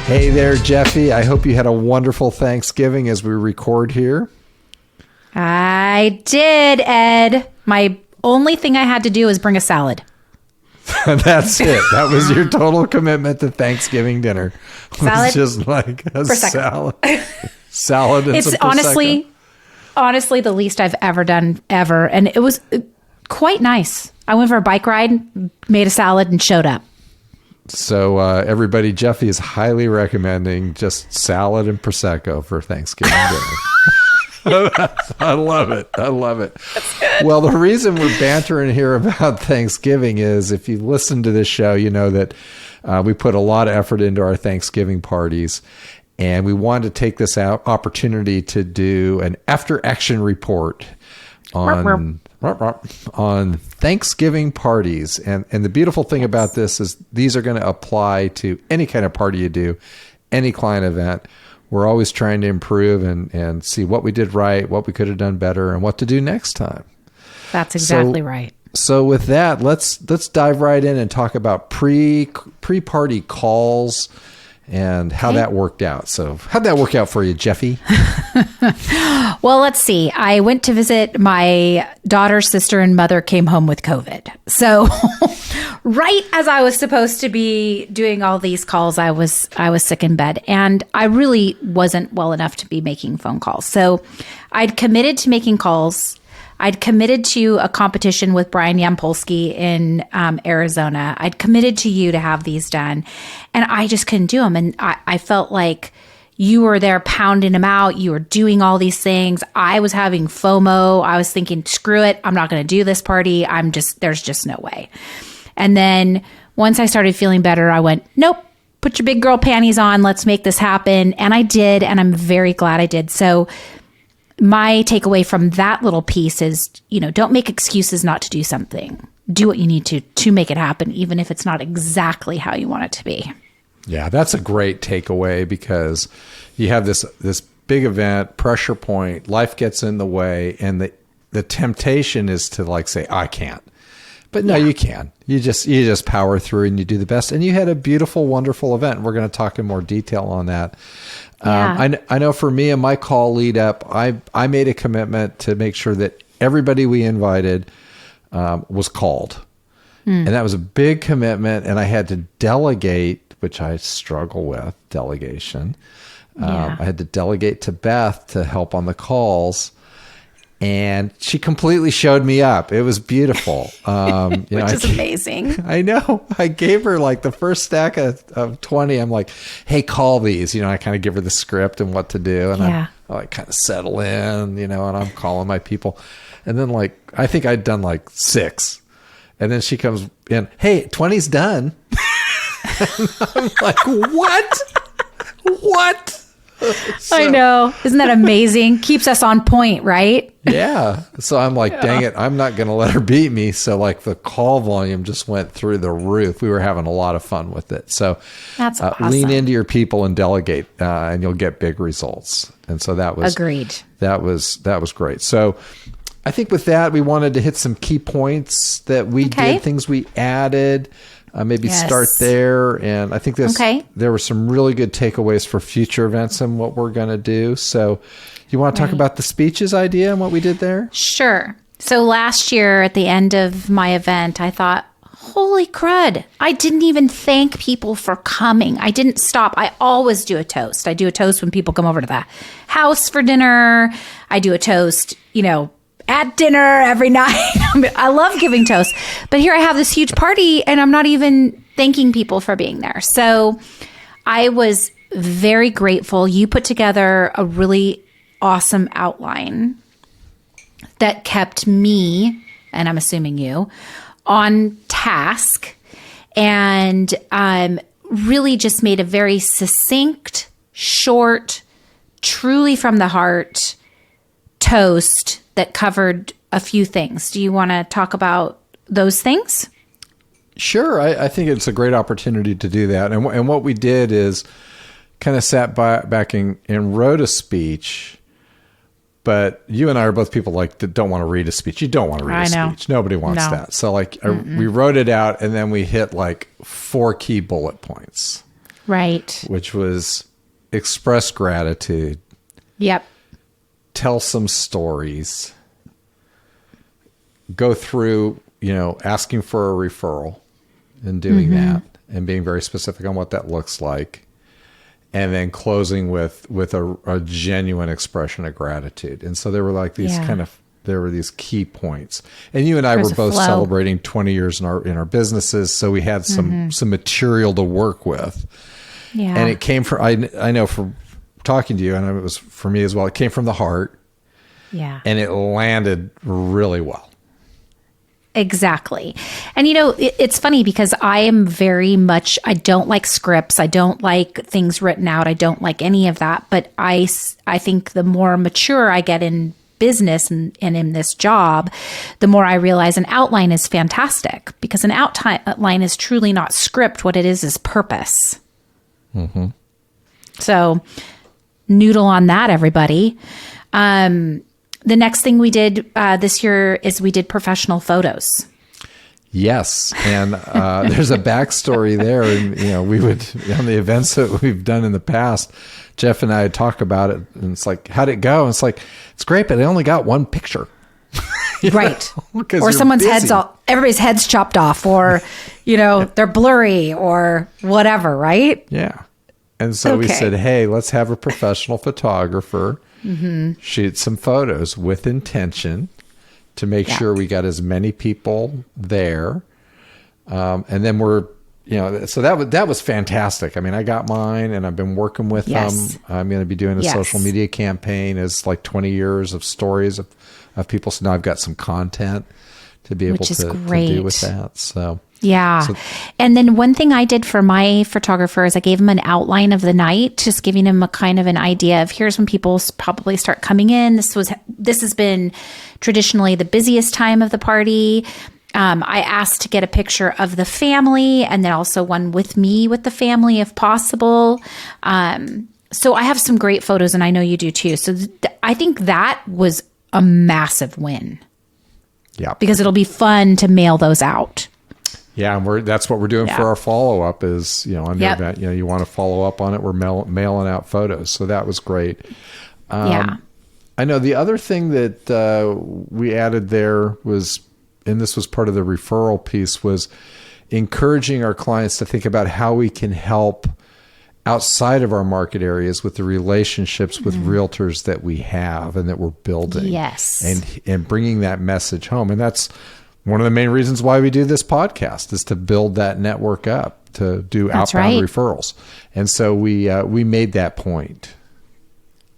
Hey there, Jefi. I hope you had a wonderful Thanksgiving as we record here. I did, Ed. My only thing I had to do was bring a salad. That's it. That was your total commitment to Thanksgiving dinner. Salad. It's just like a salad. Salad and It's some Prosecco. honestly the least I've ever done ever. And it was quite nice. I went for a bike ride, made a salad, and showed up. So everybody, Jefi is highly recommending just salad and Prosecco for Thanksgiving dinner. I love it. I love it. Well, the reason we're bantering here about Thanksgiving is if you listen to this show, you know that we put a lot of effort into our Thanksgiving parties. And we wanted to take this opportunity to do an after-action report on Thanksgiving parties. And the beautiful thing about this is these are going to apply to any kind of party you do, any client event. We're always trying to improve and see what we did right, what we could have done better, and what to do next time. That's exactly right. So with that, let's dive right in and talk about pre-party calls and how that worked out. So how'd that work out for you, Jefi? Well, let's see. I went to visit my daughter's sister and mother came home with COVID. So right as I was supposed to be doing all these calls, I was sick in bed and I really wasn't well enough to be making phone calls. So I'd committed to making calls. I'd committed to a competition with Brian Yampolsky in Arizona. I'd committed to you to have these done, and I just couldn't do them. And I felt like you were there pounding them out. You were doing all these things. I was having FOMO. I was thinking, screw it. I'm not going to do this party. There's just no way. And then once I started feeling better, I went, nope, put your big girl panties on. Let's make this happen. And I did, and I'm very glad I did. So my takeaway from that little piece is, don't make excuses not to do something. Do what you need to make it happen, even if it's not exactly how you want it to be. Yeah, that's a great takeaway because you have this big event, pressure point, life gets in the way, and the temptation is to say, I can't. But no, you can. You just power through and you do the best. And you had a beautiful, wonderful event. We're going to talk in more detail on that. Yeah. I know for me and my call lead up, I made a commitment to make sure that everybody we invited was called. And that was a big commitment. And I had to delegate, which I struggle with, delegation. I had to delegate to Beth to help on the calls. And she completely showed me up. It was beautiful. Which is amazing. I know. I gave her the first stack of 20. I'm like, hey, call these. I kind of give her the script and what to do. And I kind of settle in, and I'm calling my people. And then I think I'd done 6. And then she comes in, hey, 20's done. And I'm like, what? What? So, I know. Isn't that amazing? Keeps us on point, right? Yeah. So I'm like, dang it, I'm not going to let her beat me. So the call volume just went through the roof. We were having a lot of fun with it. So that's awesome. Lean into your people and delegate, and you'll get big results. And so that was agreed. That was great. So I think with that, we wanted to hit some key points that we did, things we added. Start there. And I think there were some really good takeaways for future events and what we're going to do. So you want to talk about the speeches idea and what we did there? Sure. So last year at the end of my event, I thought, holy crud, I didn't even thank people for coming. I didn't stop. I always do a toast. I do a toast when people come over to the house for dinner. I do a toast, at dinner every night. I love giving toasts, but here I have this huge party and I'm not even thanking people for being there. So I was very grateful. You put together a really awesome outline that kept me, and I'm assuming you, on task and really just made a very succinct, short, truly from the heart toast that covered a few things. Do you want to talk about those things? Sure. I think it's a great opportunity to do that. And what we did is kind of sat back and wrote a speech. But you and I are both people that don't want to read a speech. You don't want to read a speech. Nobody wants that. So we wrote it out and then we hit 4 key bullet points. Right. which was express gratitude, Yep. tell some stories, go through, asking for a referral and doing that and being very specific on what that looks like. And then closing with a genuine expression of gratitude. And so there were like these there were these key points. And you and I were both celebrating 20 years in our businesses. So we had some material to work with. Yeah. And it came from, I know from talking to you, and it was for me as well, it came from the heart. Yeah. And it landed really well. Exactly. And, it's funny because I am very much, I don't like scripts. I don't like things written out. I don't like any of that. But I think the more mature I get in business and in this job, the more I realize an outline is fantastic, because an outline is truly not script. What it is purpose. Mm-hmm. So noodle on that, everybody. The next thing we did this year is we did professional photos. Yes. And there's a backstory there. And, we would, on the events that we've done in the past, Jeff and I would talk about it. And it's like, how'd it go? And it's like, it's great, but I only got one picture. Right. Or someone's everybody's head's chopped off, or, they're blurry or whatever, right? Yeah. And so we said, hey, let's have a professional photographer shoot some photos with intention to make sure we got as many people there. And then so that was fantastic. I mean, I got mine and I've been working with them. I'm going to be doing a social media campaign as like 20 years of stories of people. So now I've got some content to be able to do with that. So. Yeah. And then one thing I did for my photographer is I gave him an outline of the night, just giving him a kind of an idea of here's when people probably start coming in. This has been traditionally the busiest time of the party. I asked to get a picture of the family and then also one with me with the family if possible. So I have some great photos and I know you do too. So I think that was a massive win. Yeah. Because it'll be fun to mail those out. Yeah, and that's what we're doing for our follow-up is, on your event, you want to follow up on it. We're mailing out photos. So that was great. I know the other thing that we added there was, and this was part of the referral piece, was encouraging our clients to think about how we can help outside of our market areas with the relationships with realtors that we have and that we're building. Yes. And bringing that message home. And that's one of the main reasons why we do this podcast, is to build that network up, to do outbound referrals. And so we made that point.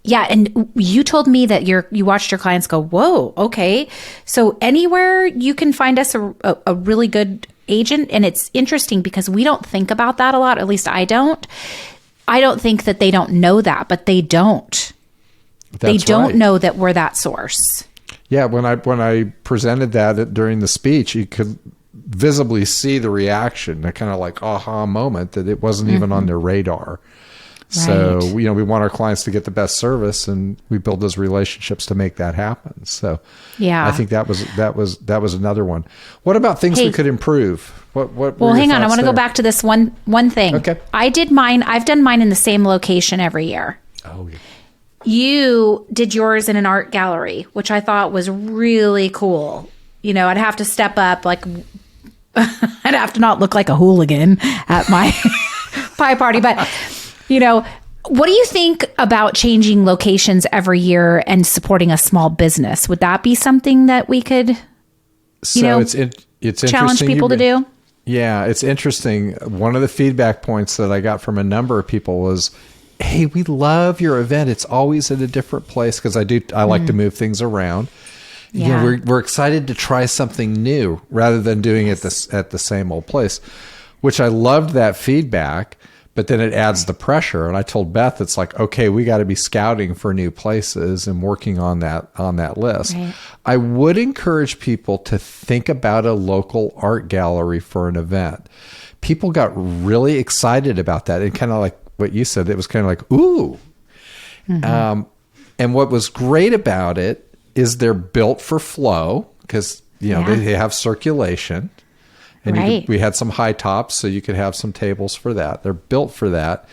Yeah. And you told me that you watched your clients go, whoa, okay. So anywhere you can find us a really good agent. And it's interesting because we don't think about that a lot. At least I don't. I don't think that they don't know that, but they don't. They don't know that we're that source. Yeah, when I presented that during the speech, you could visibly see the reaction, a kind of like aha moment that it wasn't even on their radar. So, we want our clients to get the best service, and we build those relationships to make that happen. So, I think that was another one. What about things we could improve? Well, hang on. I want to go back to this one thing. Okay. I've done mine in the same location every year. Oh, yeah. You did yours in an art gallery, which I thought was really cool. I'd have to step up, like, I'd have to not look like a hooligan at my pie party. But, what do you think about changing locations every year and supporting a small business? Would that be something that we could, it's challenge people to do? Yeah, it's interesting. One of the feedback points that I got from a number of people was, hey, we love your event. It's always at a different place, because I like to move things around. Yeah. We're excited to try something new rather than doing it at the same old place, which I loved that feedback, but then it adds the pressure. And I told Beth, it's like, okay, we got to be scouting for new places and working on that list. Right. I would encourage people to think about a local art gallery for an event. People got really excited about that, and kind of like what you said, it was kind of like, ooh. And what was great about it is they're built for flow, because they have circulation, And Right. we had some high tops, so you could have some tables for that. They're built for that.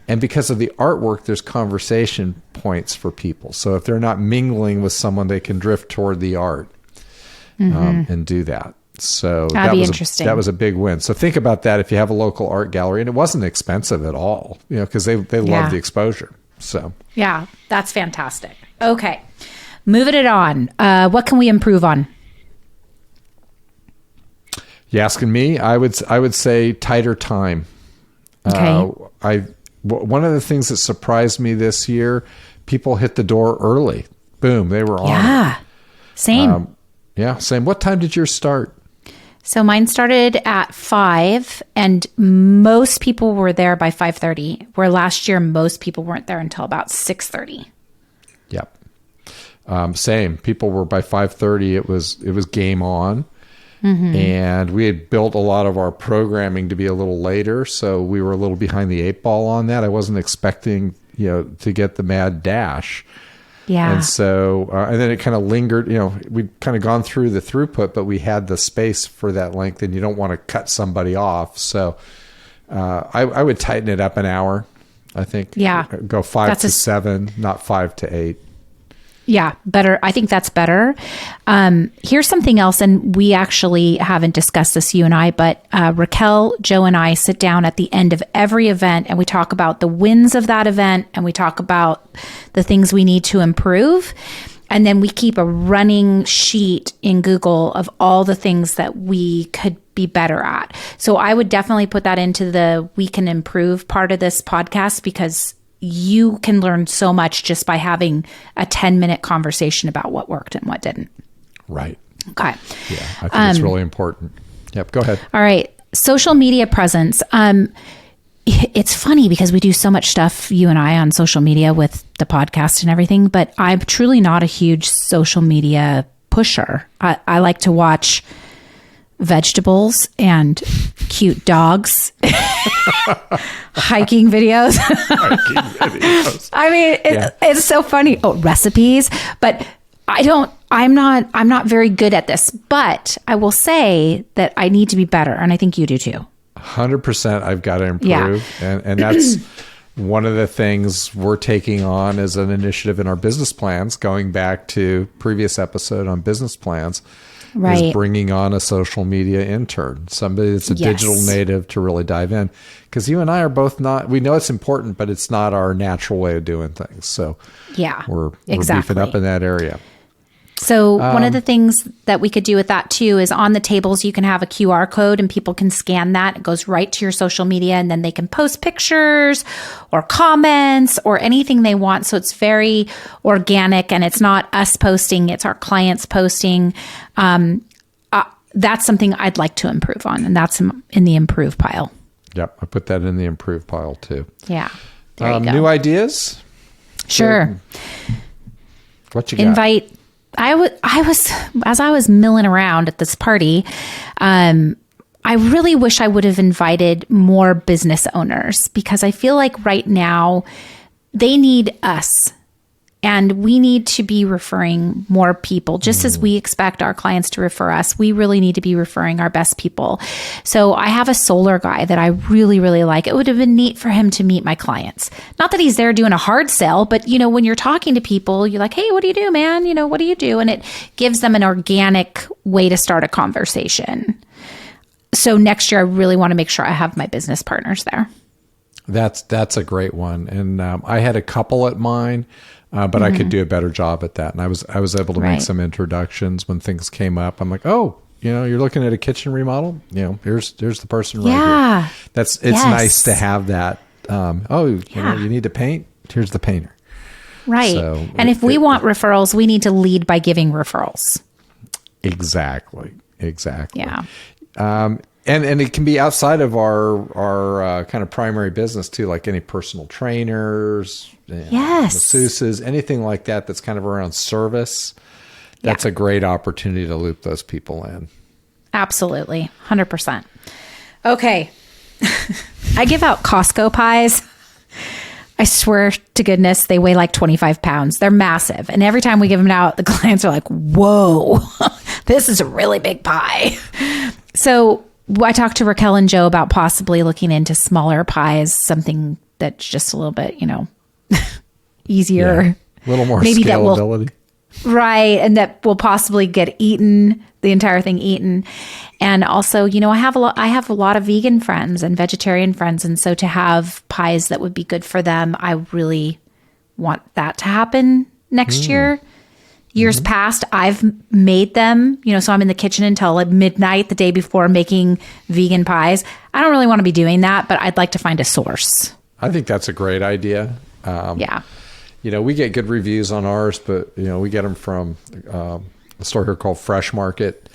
And because of the artwork, there's conversation points for people. So if they're not mingling with someone, they can drift toward the art and do that. So That'd be interesting. That was a big win. So think about that if you have a local art gallery, and it wasn't expensive at all, because they love the exposure. So yeah, that's fantastic. Okay, moving it on. What can we improve on? You asking me? I would say tighter time. Okay. One of the things that surprised me this year, people hit the door early. Boom, they were on. Yeah, same. Same. What time did yours start? So mine started at 5, and most people were there by 5:30. Where last year most people weren't there until about 6:30. Yep. Same. People were by 5:30. It was game on. And we had built a lot of our programming to be a little later, so we were a little behind the 8 ball on that. I wasn't expecting, to get the mad dash. Yeah. And so, and then it kind of lingered, we'd kind of gone through the throughput, but we had the space for that length, and you don't want to cut somebody off. So I would tighten it up an hour, I think. Yeah. Go 5 to 7, not 5 to 8. Yeah, better. I think that's better. Here's something else, and we actually haven't discussed this, you and I, but Raquel, Joe, and I sit down at the end of every event, and we talk about the wins of that event, and we talk about the things we need to improve. And then we keep a running sheet in Google of all the things that we could be better at. So I would definitely put that into the we can improve part of this podcast, because you can learn so much just by having a 10-minute conversation about what worked and what didn't. Right. Okay. Yeah, I think it's really important. Yep, go ahead. All right. Social media presence. It's funny because we do so much stuff, you and I, on social media with the podcast and everything, but I'm truly not a huge social media pusher. I like to watch vegetables and cute dogs, hiking videos. I mean, it's so funny. Oh, recipes, but I'm not very good at this, but I will say that I need to be better. And I think you do too. 100%. I've got to improve. Yeah. And that's one of the things we're taking on as an initiative in our business plans, going back to previous episode on business plans. Right. Is bringing on a social media intern, somebody that's a digital native to really dive in. Because you and I are both not, we know it's important, but it's not our natural way of doing things. So we're beefing up in that area. So one of the things that we could do with that too is on the tables, you can have a QR code and people can scan that. It goes right to your social media, and then they can post pictures or comments or anything they want. So it's very organic, and it's not us posting, it's our clients posting. That's something I'd like to improve on, and that's in the improve pile. Yep. I put that in the improve pile too. Yeah. There you go. New ideas? Sure. What you got? Invite. I was as I was milling around at this party, I really wish I would have invited more business owners, because I feel like right now they need us, and we need to be referring more people. Just as we expect our clients to refer us, we really need to be referring our best people. So I have a solar guy that I really, really like. It would have been neat for him to meet my clients. Not that he's there doing a hard sell, but when you're talking to people, you're like, hey, what do you do, man? What do you do? And it gives them an organic way to start a conversation. So next year, I really want to make sure I have my business partners there. That's a great one. And I had a couple at mine. But I could do a better job at that. And I was able to make some introductions when things came up. I'm like, oh, you're looking at a kitchen remodel. Here's the person right here. It's nice to have that. You need to paint. Here's the painter. Right. So and if we want referrals, we need to lead by giving referrals. Exactly. Yeah. And it can be outside of our kind of primary business too, like any personal trainers, masseuses, anything like that that's kind of around service. That's a great opportunity to loop those people in. Absolutely. 100%. Okay. I give out Costco pies. I swear to goodness, they weigh like 25 pounds. They're massive. And every time we give them out, the clients are like, whoa, this is a really big pie. So I talked to Raquel and Joe about possibly looking into smaller pies, something that's just a little bit, easier. Yeah. A little more Maybe scalability. Right. And that will possibly get eaten, the entire thing eaten. And also, I have a lot of vegan friends and vegetarian friends. And so to have pies that would be good for them, I really want that to happen next year. Years past, I've made them, so I'm in the kitchen until like midnight the day before making vegan pies. I don't really want to be doing that, but I'd like to find a source. I think that's a great idea. Yeah. We get good reviews on ours, but we get them from a store here called Fresh Market.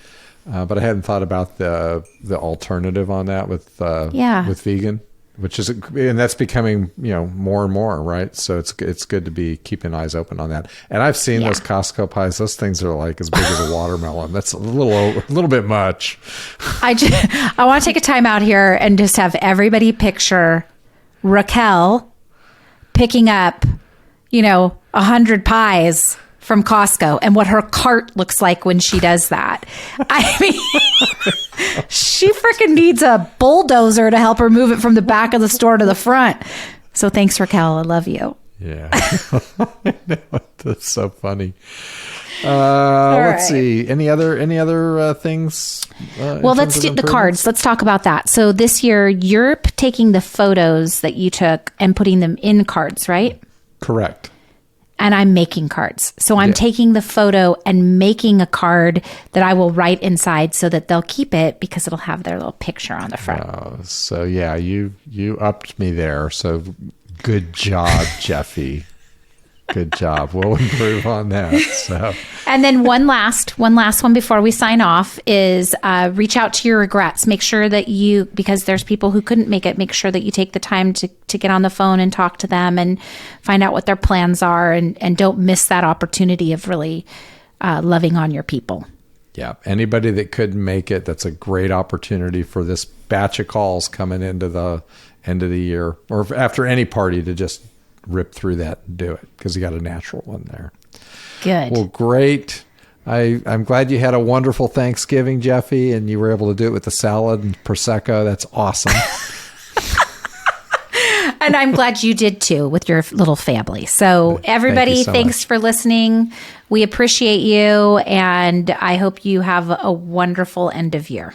But I hadn't thought about the alternative on that with vegan, and that's becoming more and more, right? So it's good to be keeping eyes open on that. And I've seen those Costco pies; those things are like as big as a watermelon. That's a little bit much. I want to take a time out here and just have everybody picture Raquel picking up 100 pies from Costco and what her cart looks like when she does that. I mean, she freaking needs a bulldozer to help her move it from the back of the store to the front. So thanks, Raquel. I love you. Yeah. I know. That's so funny. Let's see. Any other things? Well, let's do the cards. Let's talk about that. So this year, you're taking the photos that you took and putting them in cards, right? Correct. And I'm making cards. So I'm taking the photo and making a card that I will write inside so that they'll keep it because it'll have their little picture on the front. So yeah, you upped me there. So good job, Jefi. Good job. We'll improve on that. So, and then one last one before we sign off is reach out to your regrets. Make sure that because there's people who couldn't make it, make sure that you take the time to get on the phone and talk to them and find out what their plans are, and don't miss that opportunity of really loving on your people. Yeah. Anybody that couldn't make it, that's a great opportunity for this batch of calls coming into the end of the year or after any party to just rip through that and do it because you got a natural one there. Good. Well, great. I'm glad you had a wonderful Thanksgiving, Jefi, and you were able to do it with the salad and Prosecco. That's awesome. And I'm glad you did too with your little family. So everybody, thanks for listening. We appreciate you, and I hope you have a wonderful end of year.